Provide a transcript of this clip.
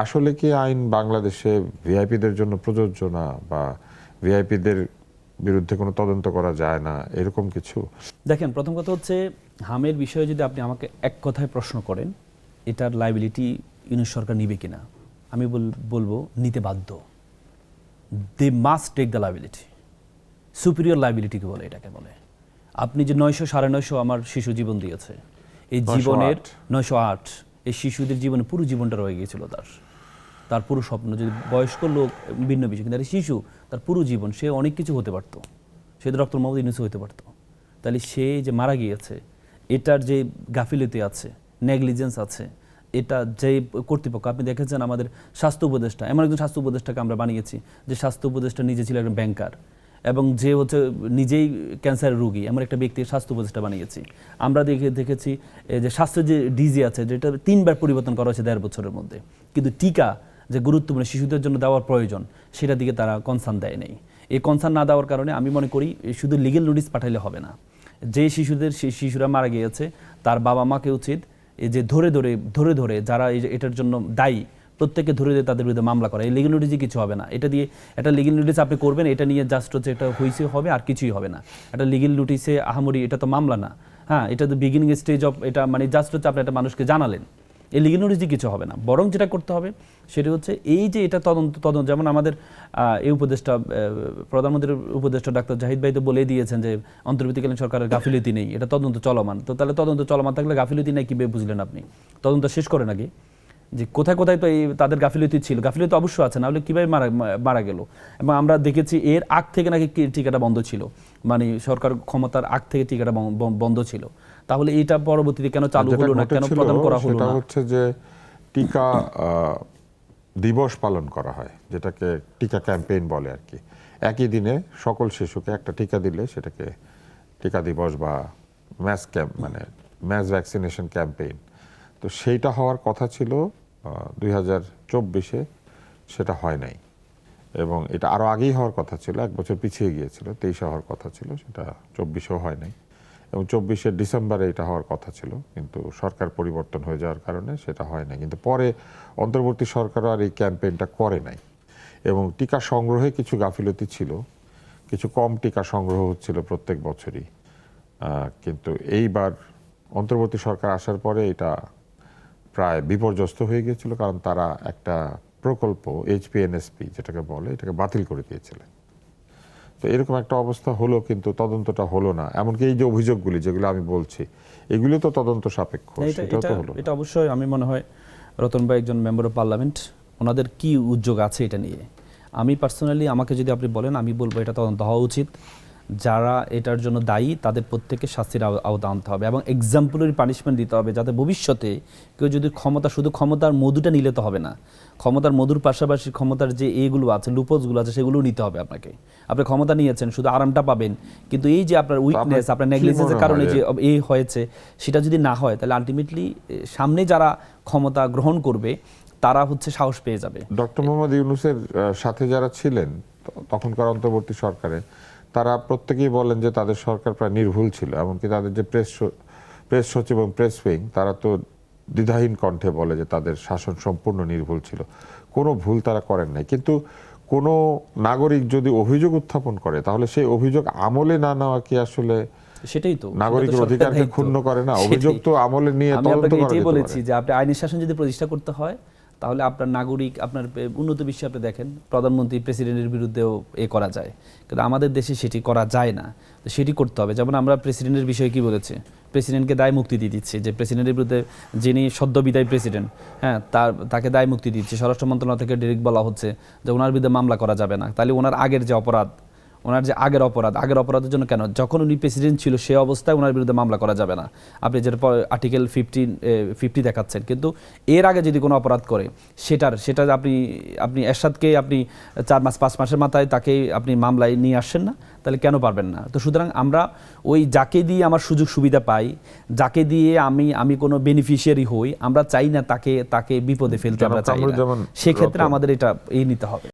আসলে কি আইন বাংলাদেশে ভিআইপিদের জন্য প্রযোজ্য না, বা ভিআইপিদের বিরুদ্ধে কোনো তদন্ত করা যায় না, এরকম কিছু? দেখেন, প্রথম কথা হচ্ছে হামের বিষয়ে যদি আপনি আমাকে এক কথায় প্রশ্ন করেন, এটার লাইবিলিটি ইউনিট সরকার নিবে কিনা, আমি বলবো নিতে বাধ্য। They must take the liability. Superior লাইবিলিটিকে বলে, এটাকে বলে। আপনি যে 900 950 আমার শিশু জীবন দিয়েছে, এই জীবনের 908 এই শিশুদের জীবনে পুরো জীবনটা রয়ে গিয়েছিল তার পুরো স্বপ্ন। যদি বয়স্ক লোক ভিন্ন বিষয়, কিন্তু শিশু তার পুরো জীবন, সে অনেক কিছু হতে পারতো, সে ডক্টর মোহাম্মদ ইউনূস হতে পারতো। তাহলে সে যে মারা গিয়েছে, এটার যে গাফিলতি আছে, নেগলিজেন্স আছে, এটা যে কর্তৃপক্ষ, আপনি দেখেছেন আমাদের স্বাস্থ্য উপদেষ্টা, এমন একজন স্বাস্থ্য উপদেষ্টাকে আমরা বানিয়েছি যে স্বাস্থ্য উপদেষ্টা নিজে ছিল একজন ব্যাংকার, এবং যে হচ্ছে নিজেই ক্যান্সারের রোগী, এমন একটা ব্যক্তির স্বাস্থ্য উপদেষ্টা বানিয়েছি আমরা। দেখেছি যে স্বাস্থ্যের যে ডিজি আছে, যেটা 3বার পরিবর্তন করা হয়েছে 1.5 বছরের মধ্যে, কিন্তু টিকা যে গুরুত্বপূর্ণ শিশুদের জন্য দেওয়ার প্রয়োজন, সেটার দিকে তারা কনসার্ন দেয় নেই। এই কনসার্ন না দেওয়ার কারণে আমি মনে করি শুধু লিগেল নোটিশ পাঠাইলে হবে না। যে শিশুরা মারা গিয়েছে, তার বাবা মাকে উচিত এই যে ধরে ধরে যারা এটার জন্য দায়ী, প্রত্যেককে ধরে দিয়ে তাদের বিরুদ্ধে মামলা করা। এই লিগেল নোটিসে কিছু হবে না। এটা দিয়ে একটা লিগেল নোটিস আপনি করবেন, এটা নিয়ে জাস্ট হচ্ছে এটা হয়েছে হবে, আর কিছুই হবে না। একটা লিগেল নোটিসে আহামরি, এটা তো মামলা না। হ্যাঁ, এটা তো বিগিনিং স্টেজ অফ, এটা মানে জাস্ট হচ্ছে আপনি একটা মানুষকে জানালেন। এই লিগেল নোটিস দিয়ে কিছু হবে না। বরং যেটা করতে হবে সেটা হচ্ছে এই যে এটা তদন্ত, যেমন আমাদের এই উপদেষ্টা, প্রধানমন্ত্রীর উপদেষ্টা ডাক্তার জাহিদ ভাই তো বলে দিয়েছেন যে অন্তর্বর্তীকালীন সরকারের গাফিলতি নেই, এটা তদন্ত চলমান। তো তাহলে তদন্ত চলমান থাকলে গাফিলতি নেই কীভাবে বুঝলেন আপনি? তদন্ত শেষ করে নাকি? যে কোথায় কোথায় তো এই তাদের গাফিলতি ছিল, গাফিলতি অবশ্য আছে, না হলে কীভাবে মারা গেল? এবং আমরা দেখেছি এর আগ থেকে নাকি টিকাটা বন্ধ ছিল, মানে সরকার ক্ষমতার আগ থেকে টিকাটা বন্ধ ছিল। তাহলে এটা পরবর্তীতে কেন চালু হলো না, কেন প্রদান করা হলো না? সেটা হচ্ছে যে টিকা দিবস পালন করা হয়, যেটাকে টিকা ক্যাম্পেইন বলে আর কি। একই দিনে সকল শিশুকে একটা টিকা দিলে সেটাকে টিকা দিবস বা ম্যাস ভ্যাকসিনেশন ক্যাম্পেইন। তো সেইটা হওয়ার কথা ছিল 2024-এ, সেটা হয় নাই। এবং এটা আরও আগেই হওয়ার কথা ছিল, 1 বছর পিছিয়ে গিয়েছিল, 23-এ হওয়ার কথা ছিল, সেটা 24-এও হয় নাই। এবং 24-এর ডিসেম্বরে এটা হওয়ার কথা ছিল, কিন্তু সরকার পরিবর্তন হয়ে যাওয়ার কারণে সেটা হয় নাই। কিন্তু পরে অন্তর্বর্তী সরকারও আর এই ক্যাম্পেইনটা করে নাই। এবং টিকা সংগ্রহে কিছু গাফিলতি ছিল, কিছু কম টিকা সংগ্রহ হচ্ছিল প্রত্যেক বছরই। কিন্তু এইবার অন্তর্বর্তী সরকার আসার পরে এটা প্রায় বিপর্যস্ত হয়ে গিয়েছিল, কারণ তারা একটা প্রকল্প HPNSP যেটাকে বলে, এটাকে বাতিল করে দিয়েছিলেন। তো এরকম একটা অবস্থা হলো, কিন্তু তদন্তটা হলো না। এমনকি এই যে অভিযোগগুলি যেগুলো আমি বলছি, এগুলো তো তদন্ত সাপেক্ষ, সেটাও তো হলো না। এটা অবশ্যই আমি মনে হয় রতন ভাই একজন মেম্বার অফ পার্লামেন্ট, ওনাদের কি উদ্যোগ আছে এটা নিয়ে? আমি পার্সোনালি, আমাকে যদি আপনি বলেন, আমি বলবো এটা তদন্ত হওয়া উচিত। যারা এটার জন্য দায়ী তাদের প্রত্যেককে শাস্তির আওতা আনতে হবে, এবং এক্সাম্পলারি পানিশমেন্ট দিতে হবে, যাতে ভবিষ্যতে কেউ যদি শুধু ক্ষমতার মধুটা নিলে তো হবে না, ক্ষমতার মধুর পাশাপাশি ক্ষমতার যে এইগুলো আছে, লুপোসগুলো আছে, সেগুলোও নিতে হবে আপনাকে। আপনি ক্ষমতা নিয়েছেন, শুধু আরামটা পাবেন, কিন্তু এই যে আপনার উইকনেস, আপনার নেগলিজেন্সের কারণে যে এই হয়েছে, সেটা যদি না হয়, তাহলে আলটিমেটলি সামনে যারা ক্ষমতা গ্রহণ করবে তারা হচ্ছে সাহস পেয়ে যাবে। ডক্টর মোহাম্মদ ইউনূসের সাথে যারা ছিলেন তখনকার অন্তর্বর্তী সরকারে, তারা প্রত্যেকেই বলেন যে তাদের সরকার প্রায় নির্ভুল ছিল। এমনকি তাদের যে প্রেস সচিব এবং প্রেস উইং, তারা তো দ্বিধাহীন কণ্ঠে বলে যে তাদের শাসন সম্পূর্ণ নির্ভুল ছিল, কোনো ভুল তারা করেন নাই। কিন্তু কোনো নাগরিক যদি অভিযোগ উত্থাপন করে, তাহলে সেই অভিযোগ আমলে না নেওয়া কি আসলে সেটাই তো নাগরিকের অধিকারকে ক্ষুণ্ণ করে না? অভিযোগ তো আমলে নিয়ে তদন্ত করা যেতে পারে। বলেছি যে আপনি আইনের শাসন যদি প্রতিষ্ঠা করতে হয়, তাহলে আপনার নাগরিক, আপনার উন্নত বিশ্বে আপনি দেখেন প্রধানমন্ত্রী, প্রেসিডেন্টের বিরুদ্ধেও করা যায়, কিন্তু আমাদের দেশে সেটি করা যায় না। তো সেটি করতে হবে। যেমন আমরা প্রেসিডেন্টের বিষয়ে কি বলেছে, প্রেসিডেন্টকে দায় মুক্তি দিয়ে দিচ্ছে, যে প্রেসিডেন্টের বিরুদ্ধে যিনি সদ্য বিদায়ী প্রেসিডেন্ট, হ্যাঁ, তাকে দায় মুক্তি দিচ্ছে। স্বরাষ্ট্র মন্ত্রণালয় থেকে ডিরেক্ট বলা হচ্ছে যে ওনার বিরুদ্ধে মামলা করা যাবে না। তাহলে ওনার আগের যে অপরাধ, ওনার যে আগের অপরাধের জন্য কেন, যখন উনি প্রেসিডেন্ট ছিল সে অবস্থায় ওনার বিরুদ্ধে মামলা করা যাবে না। আপনি যেটা আর্টিকেল 50 দেখাচ্ছেন, কিন্তু এর আগে যদি কোনো অপরাধ করে, সেটা আপনি এরশাদকে আপনি 4 মাস 5 মাসের মাথায় তাকে আপনি মামলায় নিয়ে আসছেন না, তাহলে কেন পারবেন না? তো সুতরাং আমরা ওই যাকে দিয়ে আমার সুযোগ সুবিধা পাই, যাকে দিয়ে আমি কোনো বেনিফিশিয়ারি হই, আমরা চাই না তাকে বিপদে ফেলতে, আমরা চাই না। সেক্ষেত্রে আমাদের এটা নিতে হবে।